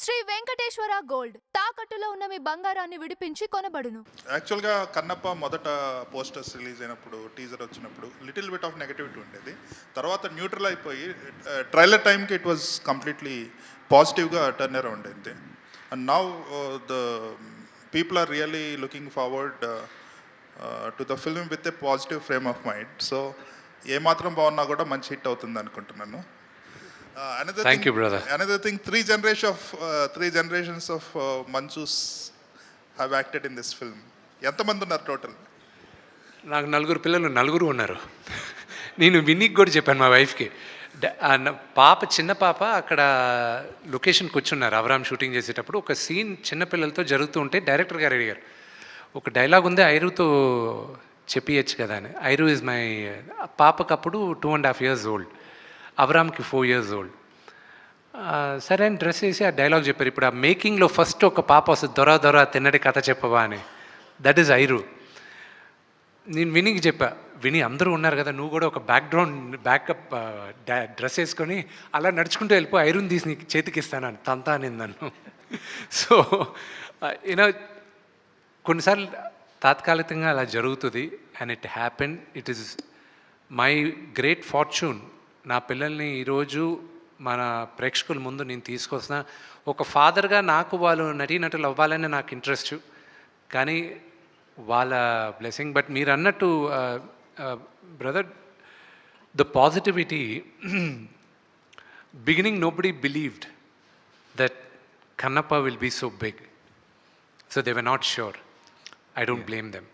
Shri Venkateswara gold తాకట్టులో ఉన్న మీ బంగారాన్ని విడిపించి కొనబడును. యాక్చువల్గా కన్నప్ప మొదట పోస్టర్స్ రిలీజ్ అయినప్పుడు టీజర్ వచ్చినప్పుడు లిటిల్ బిట్ ఆఫ్ నెగటివిటీ ఉండేది. తర్వాత న్యూట్రల్ అయిపోయి ట్రైలర్ టైంకి ఇట్ వాజ్ కంప్లీట్లీ పాజిటివ్గా టర్న్ అరౌండ్ అయింది. And now the people are really looking forward to the film with a positive frame of mind. So ఏమాత్రం బాగున్నా కూడా మంచి హిట్ అవుతుంది అనుకుంటున్నాను. Thank you, brother. Another thing, three generations of Manchus have acted in this film. ఎంతమంది ఉన్నారు total? నాకు నలుగురు పిల్లలు, నలుగురు ఉన్నారు. నేను వినీకి కూడా చెప్పాను మా వైఫ్కి. పాప, చిన్న పాప అక్కడ లొకేషన్కి వచ్చున్నారు అవరామ్ షూటింగ్ చేసేటప్పుడు. ఒక సీన్ చిన్నపిల్లలతో జరుగుతూ ఉంటే డైరెక్టర్ గారు అడిగారు, ఒక డైలాగ్ ఉంది ఐరుతో చెప్పియచ్చు కదా అని. ఐరు ఈజ్ మై పాపకప్పుడు 2.5 years old, అవరామ్కి 4 years old. సరే అని డ్రెస్ వేసి ఆ డైలాగ్ చెప్పారు. ఇప్పుడు ఆ మేకింగ్లో ఫస్ట్ ఒక పాప వస్తుంది, దొర తిన్నడి కథ చెప్పవా అని. That is Airu. నేను వినీకి చెప్పా, విని అందరూ ఉన్నారు కదా, నువ్వు కూడా ఒక బ్యాకప్ డ్రెస్ వేసుకొని అలా నడుచుకుంటూ వెళ్ళిపో, ఐరుని తీసి నీకు చేతికి ఇస్తానని తంతా అని నన్ను. సో యూనో కొన్నిసార్లు తాత్కాలికంగా అలా జరుగుతుంది. And it happen. It is my great fortune. నా పిల్లల్ని ఈరోజు మన ప్రేక్షకుల ముందు నేను తీసుకొస్తున్నా. ఒక ఫాదర్గా నాకు వాళ్ళు నటీనటులు అవ్వాలని నాకు ఇంట్రెస్ట్, కానీ వాళ్ళ బ్లెస్సింగ్. బట్ మీరు అన్నట్టు brother, the positivity, beginning nobody believed that Kannappa will be so big, so they were not sure. I don't blame them.